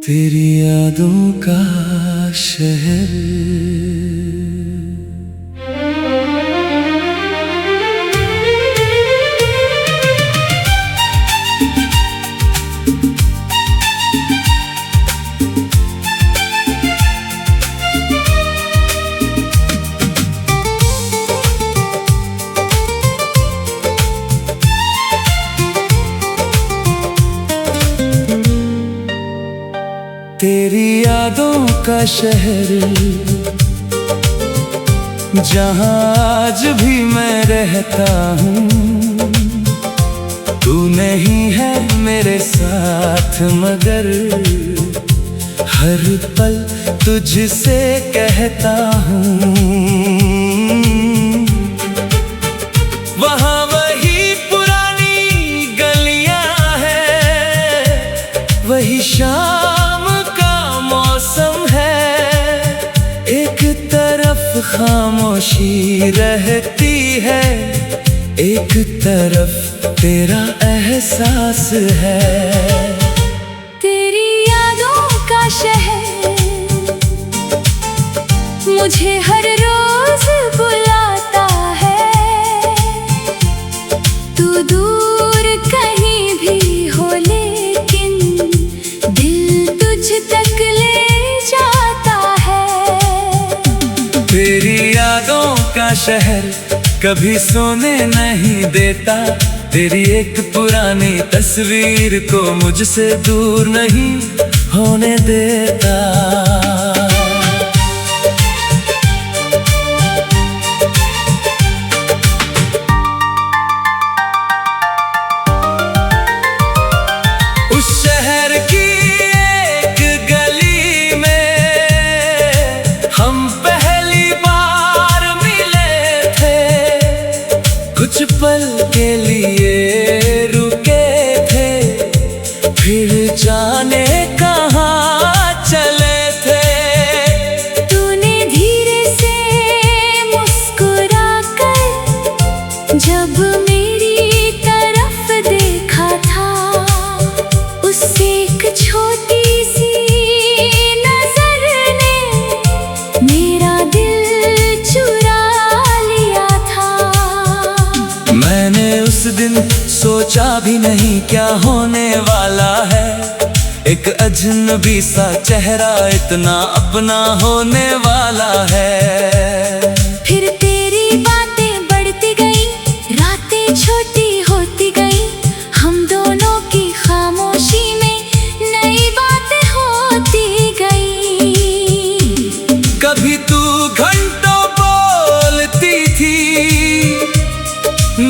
तेरी यादों का शहर। तेरी यादों का शहर, जहाँ आज भी मैं रहता हूँ। तू नहीं है मेरे साथ मगर हर पल तुझसे कहता हूँ। वहाँ वही पुरानी गलियाँ हैं, वही शाम मौसम है। एक तरफ खामोशी रहती है, एक तरफ तेरा एहसास है। तेरी यादों का शहर मुझे हर रोज बुलाता है। तू दूर कहीं भी हो लेकिन दिल तुझ तक ले जाता है। तेरी यादों का शहर कभी सोने नहीं देता। तेरी एक पुरानी तस्वीर को मुझसे दूर नहीं होने देता। उस शहर की एक गली में हम पहली बार मिले थे। कुछ पल के लिए रुके थे, फिर जाने कहाँ चले थे। तूने धीरे से मुस्कुरा कर जब मेरी तरफ देखा था, उससे एक छोटी सी नजर ने मेरा दिल चुरा लिया था। मैंने उस दिन सोचा भी नहीं क्या होने वाला है। एक अजनबी सा चेहरा इतना अपना होने वाला है। फिर तेरी बातें बढ़ती गई, रातें छोटी होती गई। हम दोनों की खामोशी में नई बातें होती गई। कभी तू घंटों बोलती थी,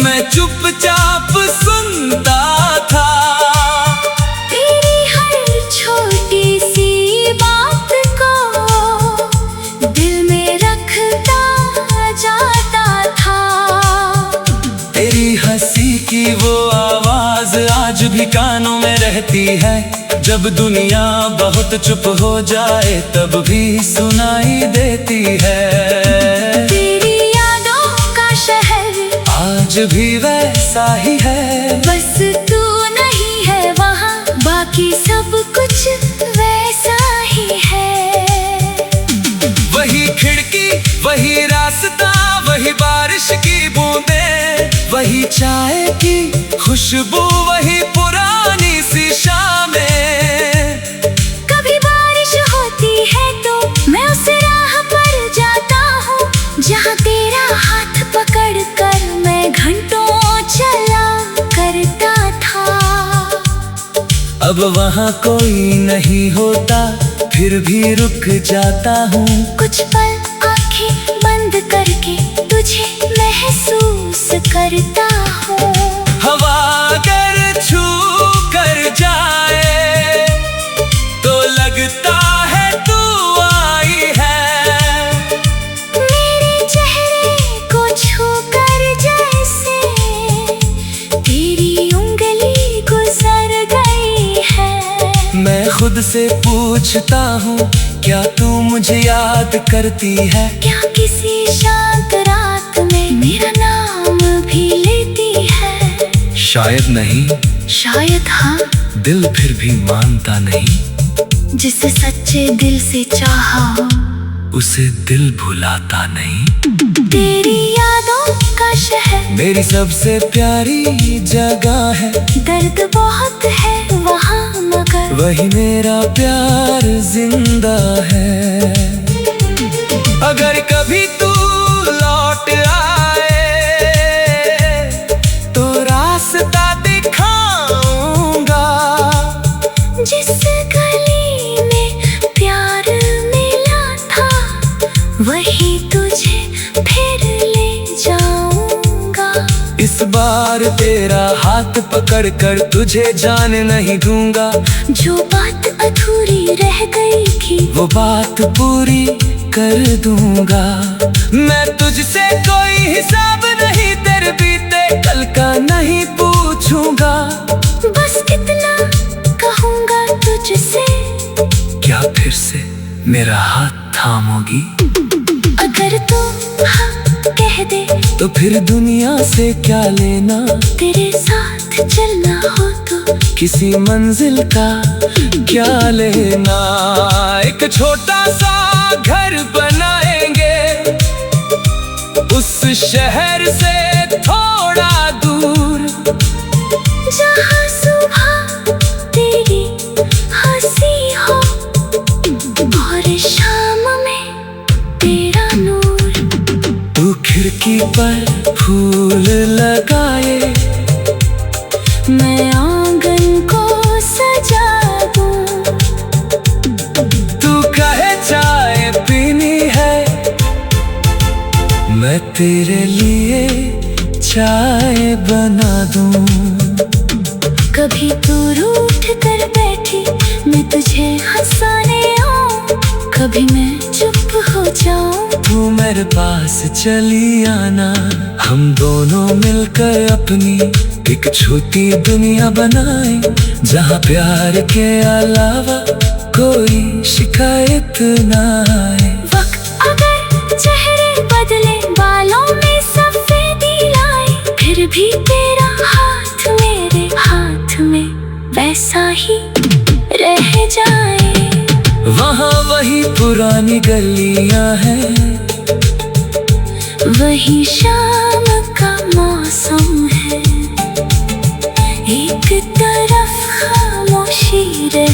मैं चुपचाप सुनता था। तेरी हर छोटी सी बात को दिल में रखता जाता था। तेरी हंसी की वो आवाज आज भी कानों में रहती है। जब दुनिया बहुत चुप हो जाए तब भी सुनाई देती है। तेरी यादों का शहर आज भी वैसा ही है, बस तू नहीं है वहाँ, बाकी सब कुछ वैसा ही है। वही खिड़की, वही रास्ता, वही बारिश की बूंदें, वही चाय की खुशबू, वही पुरानी सी शामें। कभी बारिश होती है तो मैं उस राह पर जाता हूँ जहाँ तेरा हाथ पकड़ कर मैं घंटों चला करता था। अब वहाँ कोई नहीं होता, फिर भी रुक जाता हूँ। कुछ पल आंखें बंद करके तुझे महसूस करता हूँ। हवा अगर छू कर जाए तो लगता है तू आई है। मेरे चेहरे को छू कर जैसे तेरी उंगली गुजर गई है। मैं खुद से पूछता हूँ, क्या तू मुझे याद करती है? क्या किसी शांत रात में मेरा नाम भी लेती है? शायद नहीं, शायद हाँ। दिल फिर भी मानता नहीं। जिसे सच्चे दिल से चाहा हो, उसे दिल भुलाता नहीं। तेरी यादों का शहर मेरी सबसे प्यारी जगह है। दर्द बहुत है वहाँ मगर वही मेरा प्यार जिंदा है। अगर कभी तू लौट आए तो रास्ता दिखाऊंगा। जिस गली में प्यार मिला था वही तुझे फिर ले जाऊंगा। इस बार तेरा हाथ पकड़ कर तुझे जाने नहीं दूंगा। जो बात अधूरी रह गई थी वो बात पूरी कर दूंगा। मैं तुझसे कोई हिसाब नहीं तेरे बीते कल का नहीं पूछूंगा। बस कितना कहूँगा तुझसे, क्या फिर से मेरा हाथ थामोगी? अगर तू हाँ कह दे तो फिर दुनिया से क्या लेना। तेरे साथ चलना हो तो किसी मंजिल का क्या लेना। एक छोटा सा घर बनाएंगे उस शहर से थोड़ा दूर, जहाँ सुबह तेरी हंसी हो और शाम में तेरा नूर। तू खिड़की पर फूल लगाए, मैं आंगन को सजा दूं। तू कहे चाय पीनी है, मैं तेरे लिए चाय बना दूं। कभी तू रूठ कर बैठी मैं तुझे हंसाने आऊं, कभी मैं चुप हो जाऊं। तू मेरे पास चली आना, हम दोनों मिलकर अपनी एक छोटी दुनिया बनाए, जहाँ प्यार के अलावा कोई शिकायत ना आए। वक्त अगर चेहरे बदले बालों में सफेदी लाए, फिर भी तेरा हाथ मेरे हाथ में वैसा ही रह जाए। वहाँ वही पुरानी गलियाँ हैं, वही शाम का मौसम है, एक तरफ खामोशी रहे।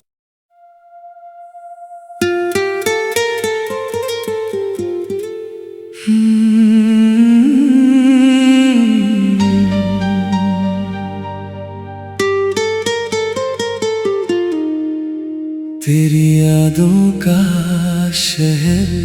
तेरी यादों का शहर।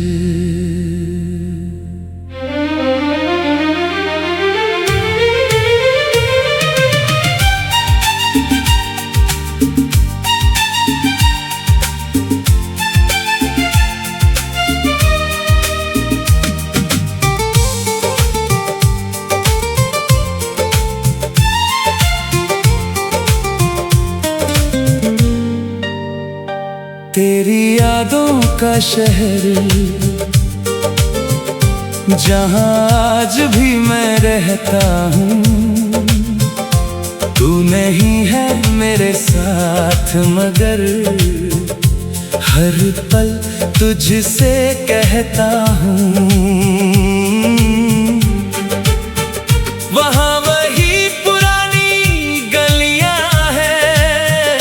तेरी यादों का शहर, जहाँ आज भी मैं रहता हूँ। तू नहीं है मेरे साथ मगर हर पल तुझसे कहता हूँ। वहाँ वही पुरानी गलियाँ हैं,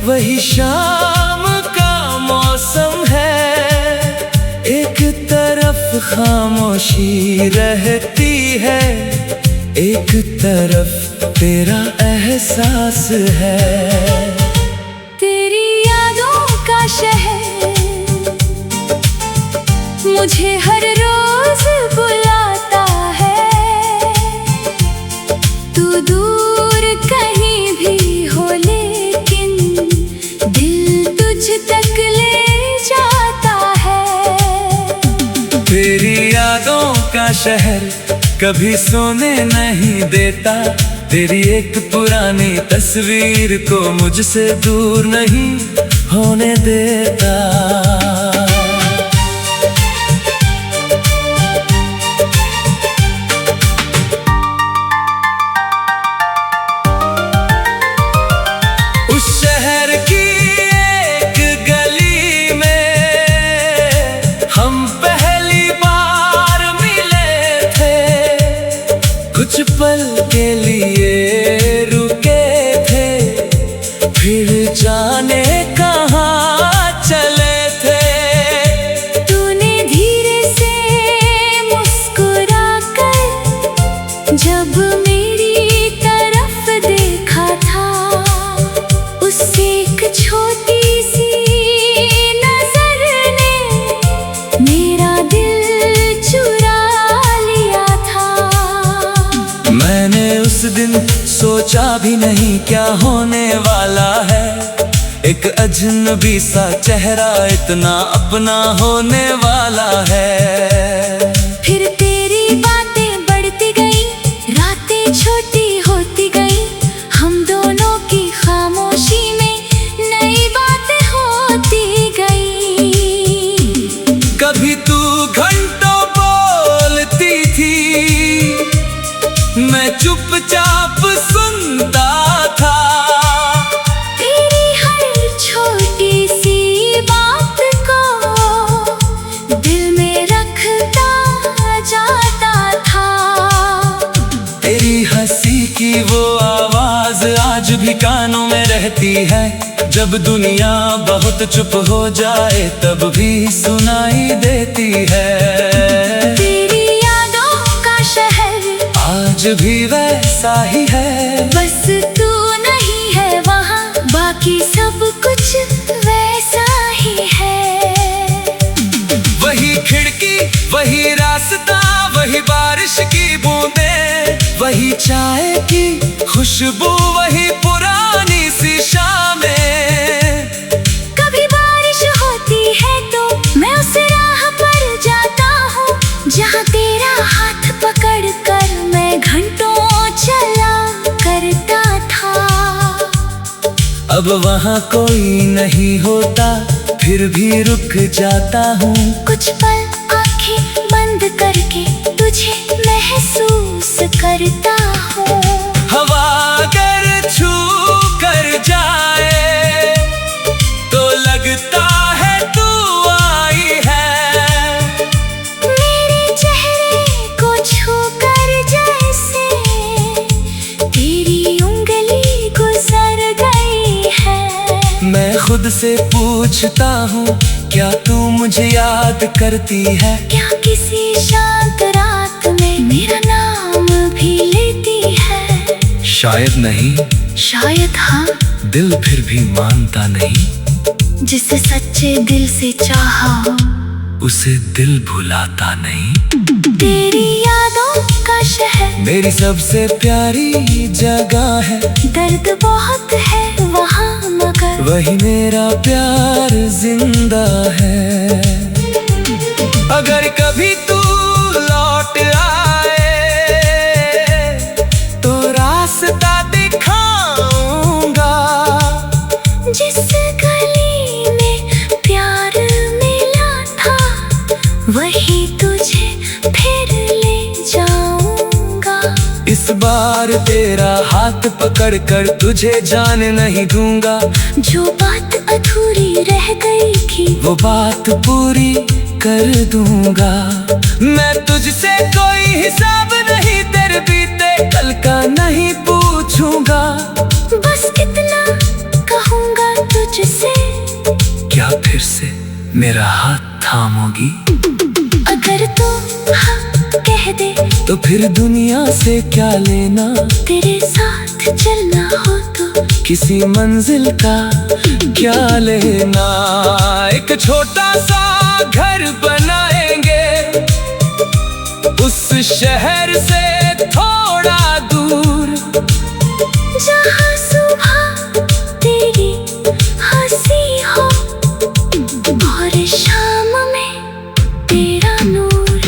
वही शाम का मौसम है, एक तरफ खामोशी रहती है, एक तरफ तेरा एहसास है। तेरी यादों का शहर मुझे हर रोज बुलाता है। तू दूर कहीं भी हो लेकिन दिल तुझ तक ले जाता है। तेरी यादों का शहर कभी सोने नहीं देता, तेरी एक पुरानी तस्वीर को मुझसे दूर नहीं होने देता। उस शहर की एक गली अजनबी सा चेहरा इतना अपना होने वाला है। फिर तेरी बातें बढ़ती गई, रातें छोटी होती गई, हम दोनों की खामोशी में नई बातें होती गई। कभी तू घंटों बोलती थी, मैं चुपचाप सुनता था। तेरी हर छोटी सी बात को दिल में रखता जाता था। तेरी हंसी की वो आवाज आज भी कानों में रहती है। जब दुनिया बहुत चुप हो जाए तब भी सुनाई देती है। तेरी यादों का शहर आज भी वैसा ही है, बस तू नहीं है वहाँ, बाकी सब कुछ वैसा ही है। वही खिड़की, वही रास्ता, वही बारिश की बूंदें, वही चाय की खुशबू, वही पुरानी सी शामें। कभी बारिश होती है तो मैं उस राह पर जाता हूँ जहाँ तेरा हाथ पकड़ कर मैं घंटों चला करता था। अब वहाँ कोई नहीं होता, फिर भी रुक जाता हूँ। कुछ पल आंखें बंद करके तुझे महसूस करता हूँ। हवा अगर छू कर जाए तो लगता है तू आई है। मेरे चेहरे को छू कर जैसे तेरी उंगली गुजर गई है। मैं खुद से पूछता हूँ, क्या तू मुझे याद करती है? क्या किसी शांत रात में मेरा नाम भी लेती है? शायद नहीं, शायद हाँ। दिल फिर भी मानता नहीं। जिसे सच्चे दिल से चाहा हो उसे दिल भुलाता नहीं। तेरी यादों का शहर मेरी सबसे प्यारी जगह है। दर्द बहुत है वहाँ मगर वही मेरा प्यार जिंदा है। अगर कभी तू लौट आए तो रास्ता दिखाऊंगा। जिस गली में प्यार मिला था वही तुझे फिर ले जाऊंगा। इस बार तेरा हाथ पकड़ कर तुझे जाने नहीं दूंगा। जो बात अधूरी रह गई थी वो बात पूरी कर दूंगा। मैं तुझसे कोई हिसाब नहीं, तेरे बीते कल का नहीं पूछूंगा। बस कितना कहूँगा तुझसे, क्या फिर से मेरा हाथ थामोगी? अगर तू हाँ कह दे तो फिर दुनिया से क्या लेना। तेरे साथ चलना हो तो किसी मंजिल का क्या लेना। एक छोटा सा घर बनाएंगे उस शहर से थोड़ा दूर, जहाँ सुबह तेरी हंसी हो और शाम में तेरा नूर।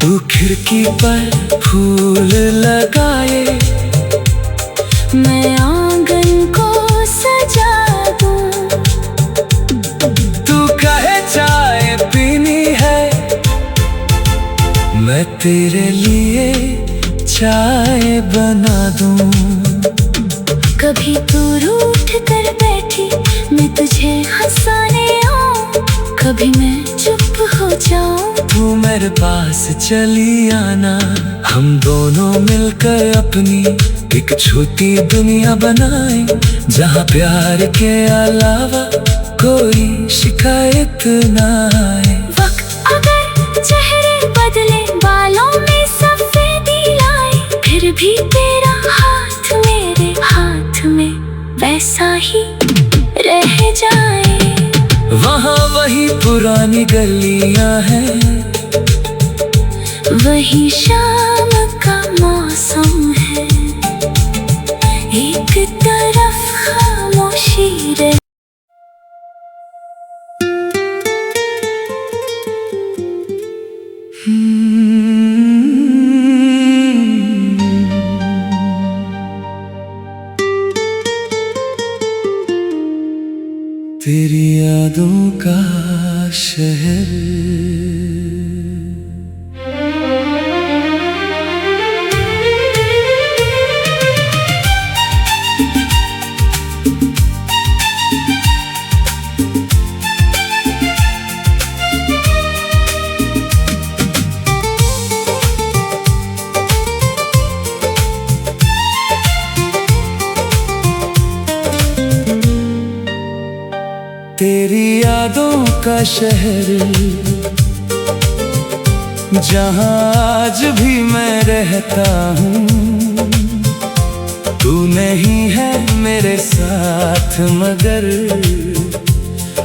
तू खिड़की पर फूल लगाए, मैं आंगन को सजा दूं। तू कहे चाय पीनी है, मैं तेरे लिए चाय बना दूं। कभी तू रूठ कर बैठी मैं तुझे हंसाने आऊं, कभी मैं चुप हो जाऊं। तू मेरे पास चली आना, हम दोनों मिलकर अपनी एक छोटी दुनिया बनाए, जहाँ प्यार के अलावा कोई शिकायत ना आए। वक्त अगर चेहरे बदले, बालों में सफेदी लाए, फिर भी तेरा हाथ मेरे हाथ में वैसा ही रह जाए। वहाँ वही पुरानी गलियाँ हैं, वही शाम का मौसम है, एक तरफ खामोशी रह तेरी यादों का शहर। तेरी यादों का शहर, जहाँ आज भी मैं रहता हूँ। तू नहीं है मेरे साथ मगर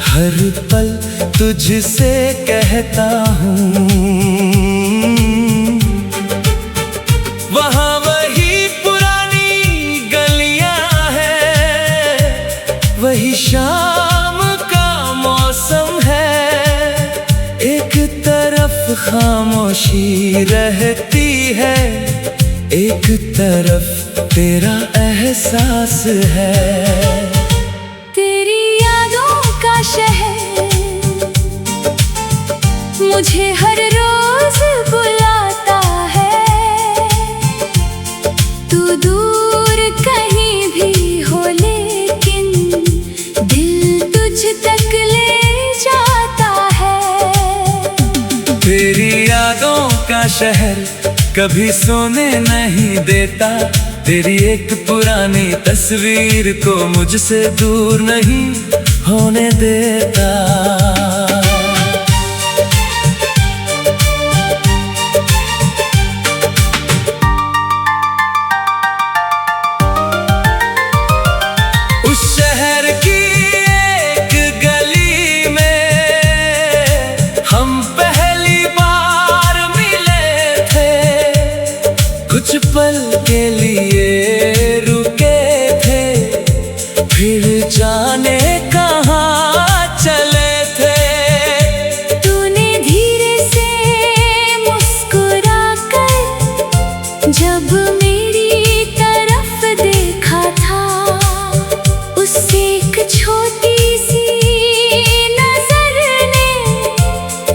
हर पल तुझसे कहता हूँ। वहाँ वही पुरानी गलियाँ हैं, वही शाम मौसम है। एक तरफ खामोशी रहती है, एक तरफ तेरा एहसास है। तेरी यादों का शहर मुझे हर रोज बुलाता है। तू दूर कहीं भी हो लेकिन दिल तुझ तक ले जाता है। तेरी यादों का शहर कभी सोने नहीं देता। तेरी एक पुरानी तस्वीर को मुझसे दूर नहीं होने देता। उस शहर की एक गली में हम पहली बार मिले थे। कुछ पल के लिए रुके थे, फिर जाने कहाँ चले थे। तूने धीरे से मुस्कुरा कर जब मेरी तरफ देखा था, उससे एक छोटी सी नजर ने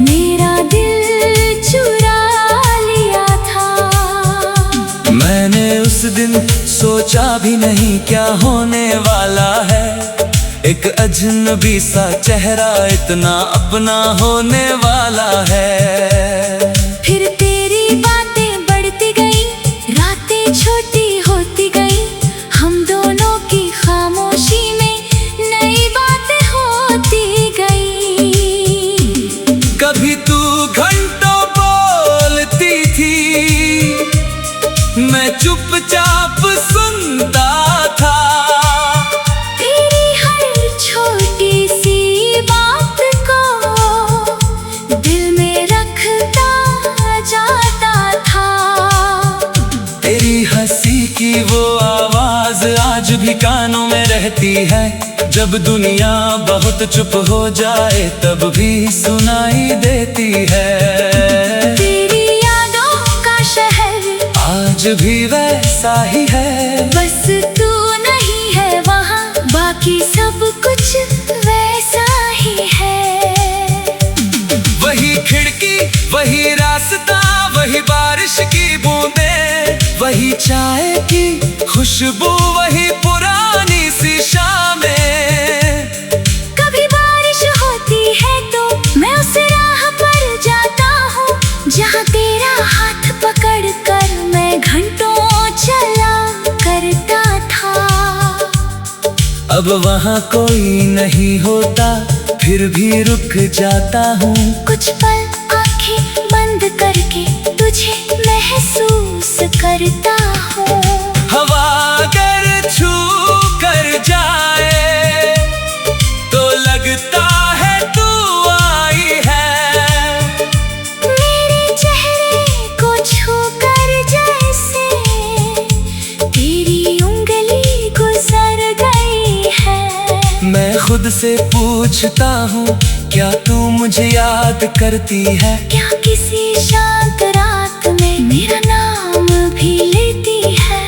मेरा दिल चुरा लिया था। मैंने उस दिन सोचा भी नहीं क्या होने वाला है। एक अजनबी सा चेहरा इतना अपना होने वाला है। फिर तेरी बातें बढ़ती गई, रातें छोटी होती गई। हम दोनों की खामोशी में नई बातें होती गई। कभी तू घंटों बोलती थी, मैं चुपचाप सुनता था। तेरी हर छोटी सी बात को दिल में रखता जाता था। तेरी हंसी की वो आवाज आज भी कानों में रहती है। जब दुनिया बहुत चुप हो जाए तब भी सुनाई देती है। तेरी यादों का शहर आज भी वैसा ही है, बस तू नहीं है वहाँ, बाकी सब कुछ वैसा ही है। वही खिड़की, वही रास्ता, वही बारिश की बूंदें, वही चाय की खुशबू, वही पुरानी सी शामें। कभी बारिश होती है तो मैं उस राह पर जाता हूँ, जहाँ तेरा हाथ पकड़ कर मैं घंटों चला करता था। अब वहाँ कोई नहीं होता, फिर भी रुक जाता हूँ। कुछ पल आंखें बंद करके तुझे महसूस करता हूँ। हवा अगर छू कर जाए तो लगता है तू आई है। मेरे चेहरे को छू कर जैसे तेरी उंगली गुजर गई है। मैं खुद से पूछता हूँ, क्या तू मुझे याद करती है? क्या किसी शांत रात में मेरा नाम भी लेती है?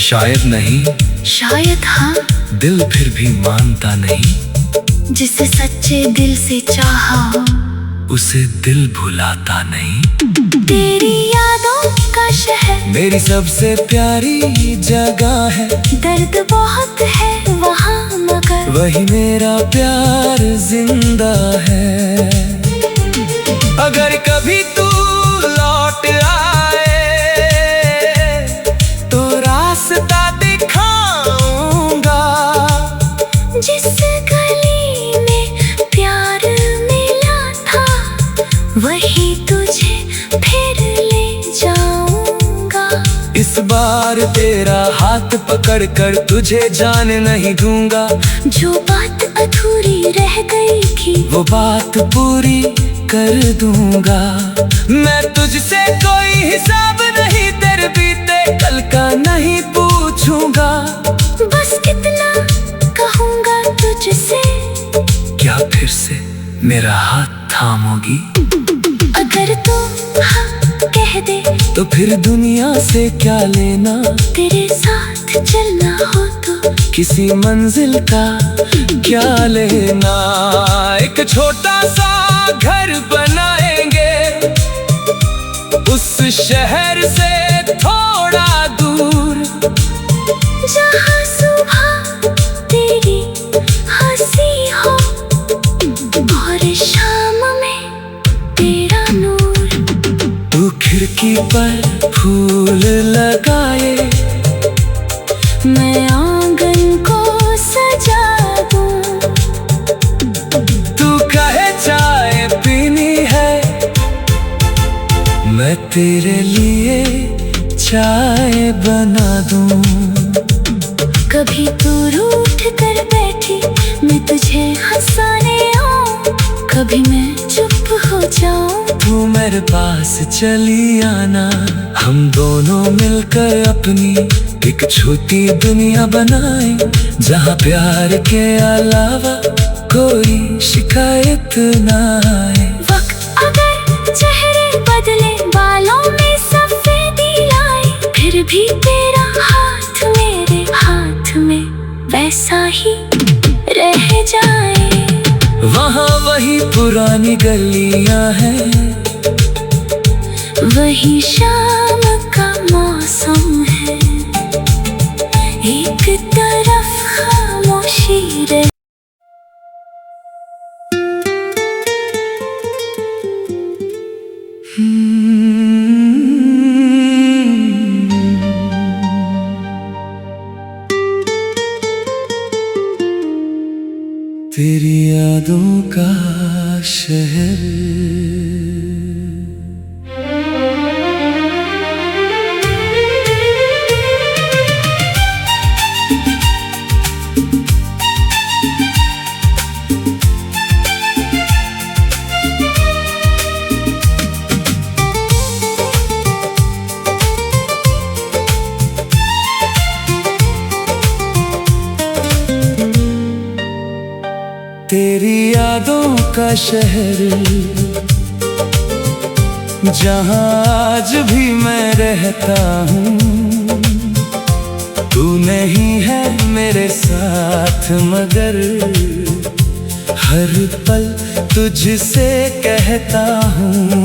शायद नहीं, शायद हाँ। दिल फिर भी मानता नहीं। जिसे सच्चे दिल से चाहा उसे दिल भुलाता नहीं। तेरी यादों का शहर मेरी सबसे प्यारी जगह है। दर्द बहुत है वहाँ मगर वही मेरा प्यार जिंदा है। अगर कभी तू लौट आए तो रास्ता दिखाऊंगा। जिस गली में प्यार मिला था वही तुझे फिर ले जाऊंगा। इस बार तेरा हाथ पकड़ कर तुझे जाने नहीं दूंगा। जो बात अधूरी रह गई थी वो बात पूरी कर दूंगा। मैं तुझसे कोई हिसाब नहीं तेरे बीते कल का नहीं पूछूंगा। बस इतना कहूंगा तुझसे, क्या फिर से मेरा हाथ थामोगी? अगर तू हाँ कह दे तो फिर दुनिया से क्या लेना। तेरे साथ चलना हो तो किसी मंजिल का क्या लेना। एक छोटा सा घर बनाएंगे उस शहर से थोड़ा दूर, जहाँ सुबह तेरी हंसी हो और शाम में तेरा नूर। तू खिड़की पर फूल लगाए मैं आंगन को सजा दूं। तू कहे चाय पीनी है मैं तेरे लिए चाय बना दूं। कभी तू रूठ कर बैठी मैं तुझे हंसाने आऊं। कभी मैं चुप हो जाऊं तू मेरे पास चली आना। हम दोनों मिलकर अपनी एक छोटी दुनिया बनाए जहाँ प्यार के अलावा कोई शिकायत ना आए। वक्त अगर चेहरे बदले बालों में सफेदी लाए फिर भी तेरा हाथ मेरे हाथ में वैसा ही रह जाए। वहाँ वही पुरानी गलियाँ हैं वही शाम का मौसम है। एक तरफ खामोशी रहे तेरी यादों का शहर। तेरी यादों का शहर जहाँ आज भी मैं रहता हूँ। तू नहीं है मेरे साथ मगर हर पल तुझसे कहता हूँ।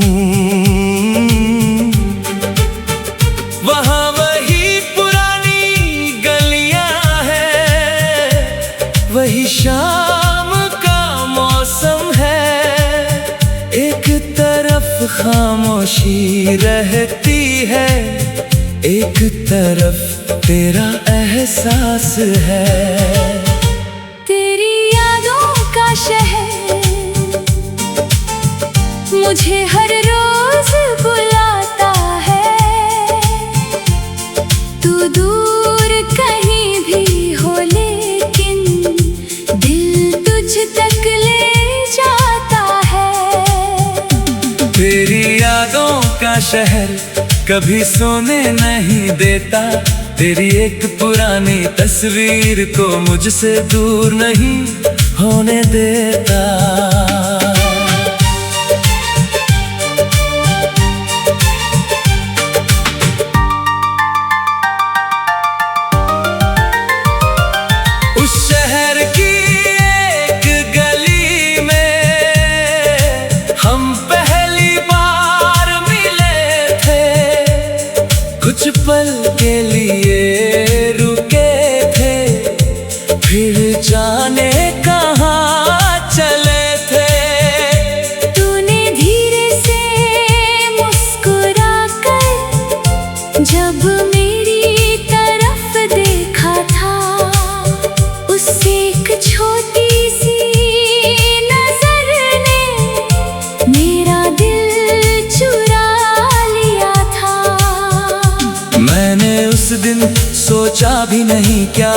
वहाँ वही पुरानी गलियाँ हैं वही शाम का मौसम है। एक तरफ खामोशी रहती है एक तरफ तेरा एहसास है। तेरी यादों का शहर मुझे हर रोज बुलाता है। तू दूर कहीं भी हो लेकिन दिल तुझ तक ले जाता है। तेरी यादों का शहर कभी सोने नहीं देता। तेरी एक पुरानी तस्वीर को मुझसे दूर नहीं होने देता। उस शहर की एक गली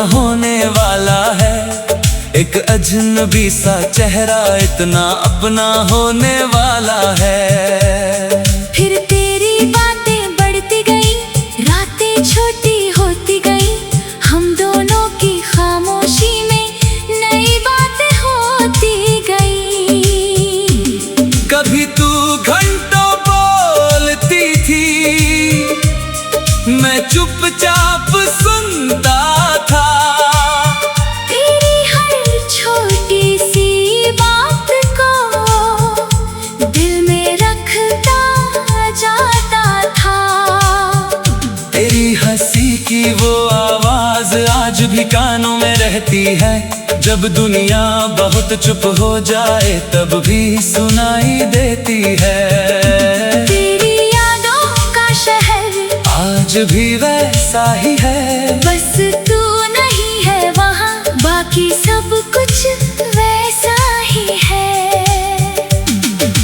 होने वाला है। एक अजनबी सा चेहरा इतना अपना होने वाला है। फिर तेरी बातें बढ़ती गई, रातें छोटी होती गई, हम दोनों की खामोशी में नई बातें होती गई। कभी तू घंटों बोलती थी, मैं चुपचाप सुनता था। तेरी हर छोटी सी बात को दिल में रखता जाता था। तेरी हंसी की वो आवाज आज भी कानों में रहती है। जब दुनिया बहुत चुप हो जाए तब भी सुनाई देती है। तेरी यादों का शहर आज भी वैसा ही है, बस तू नहीं है वहाँ, बाकी सब कुछ वैसा ही है।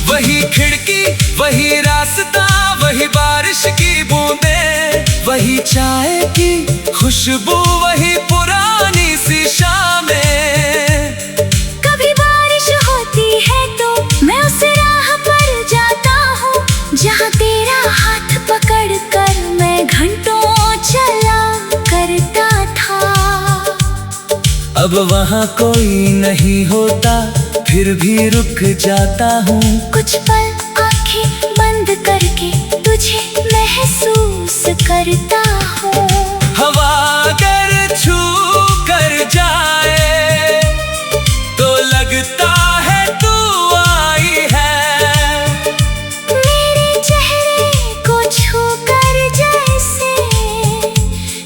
वही खिड़की, वही रास्ता, वही बारिश की बूंदें, वही चाय की खुशबू, वही पुरानी सी शामें। कभी बारिश होती है तो मैं उस राह पर जाता हूँ जहाँ तेरा हाथ पकड़ कर मैं घंटों चला करता था। अब वहाँ कोई नहीं होता, फिर भी रुक जाता हूँ। कुछ पल आंखें बंद करके तुझे महसूस करता हूँ। हवा अगर छू कर जाए तो लगता है तू आई है। मेरे चेहरे को छू कर जैसे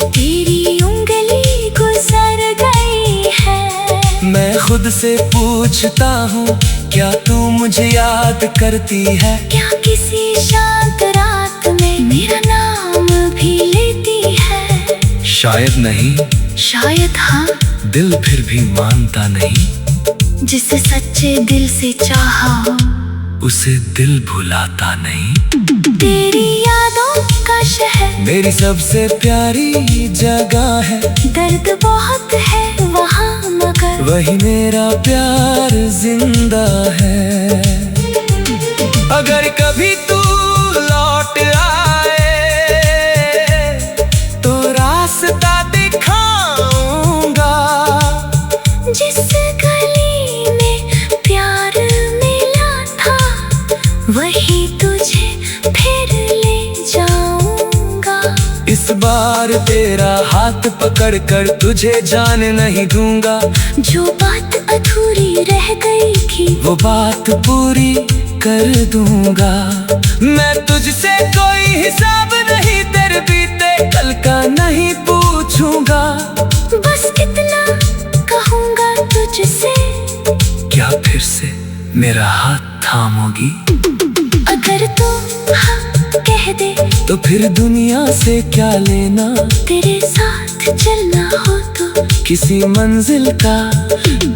तेरी उंगली गुजर गई है। मैं खुद से पूछता हूँ, क्या तू मुझे याद करती है? क्या किसी शांत रात में मेरा नाम भी लेती है? शायद नहीं, शायद हाँ। दिल फिर भी मानता नहीं। जिसे सच्चे दिल से चाहा हो उसे दिल भुलाता नहीं। तेरी यादों का शहर मेरी सबसे प्यारी जगह है। दर्द बहुत है वहाँ मगर वही मेरा प्यार जिंदा है। अगर कभी तू लौट आए तो रास्ता दिखाऊंगा। जिस गली में प्यार मिला था वही तुझे फिर ले जाऊंगा। इस बार तेरा हाथ पकड़ कर तुझे जाने नहीं दूंगा। जो बात अधूरी रह गई थी वो बात पूरी कर दूंगा। मैं तुझसे कोई हिसाब नहीं तेरे बीते कल का नहीं पूछूंगा। बस इतना कहूंगा तुझसे, क्या फिर से मेरा हाथ थामोगी? अगर तू हाँ कह दे तो फिर दुनिया से क्या लेना। तेरे साथ चलना हो तो किसी मंजिल का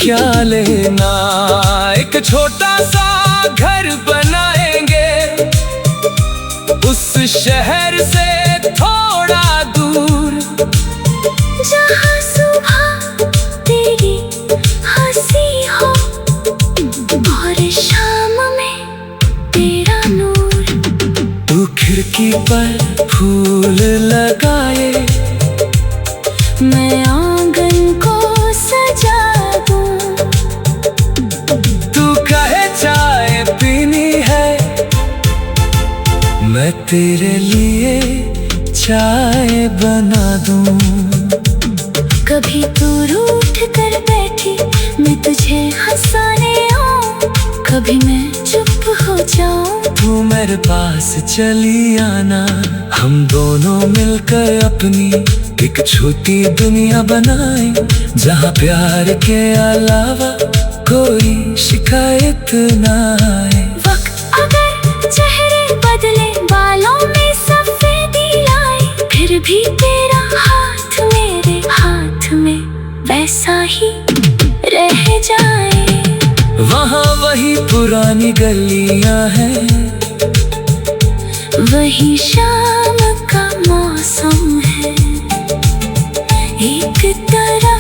क्या लेना। एक छोटा सा घर बनाएंगे उस शहर से थोड़ा दूर, जहाँ सुबह तेरी हंसी हो और शाम में तेरा नूर। तू खिड़की पर फूल लगाए, मैं आंगन को सजा दूं। तू कहे चाय पीनी है, मैं तेरे लिए चाय बना दूं। कभी तू रूठ कर बैठी मैं तुझे हंसाने आऊं, कभी मैं चुप हो जाऊं। तू मेरे पास चली आना, हम दोनों मिलकर अपनी एक छोटी दुनिया बनाए, जहाँ प्यार के अलावा कोई शिकायत ना आए। वक्त अगर चेहरे बदले, बालों में सफेदी लाए, फिर भी तेरा हाथ मेरे हाथ में वैसा ही रह जाए। वहाँ वही पुरानी गलियाँ हैं, वही शाम का मौसम है, एक तरह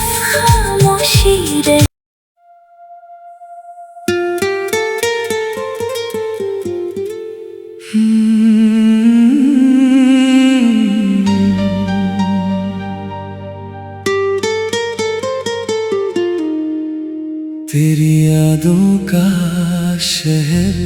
यादों का शहर।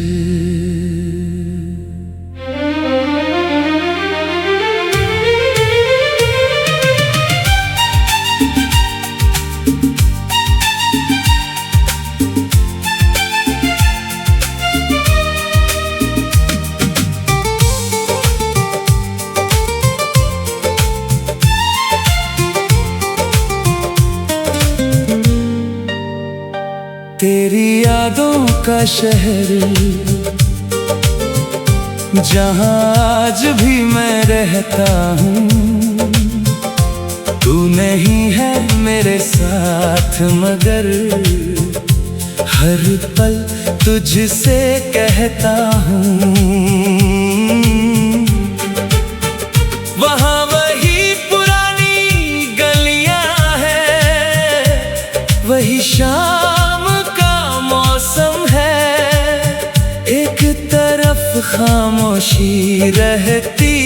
तेरी यादों का शहर, जहां आज भी मैं रहता हूँ। तू नहीं है मेरे साथ मगर हर पल तुझसे कहता हूँ। वहाँ वही पुरानी गलियां हैं, वही शाम का मौसम है। एक तरफ खामोशी रहती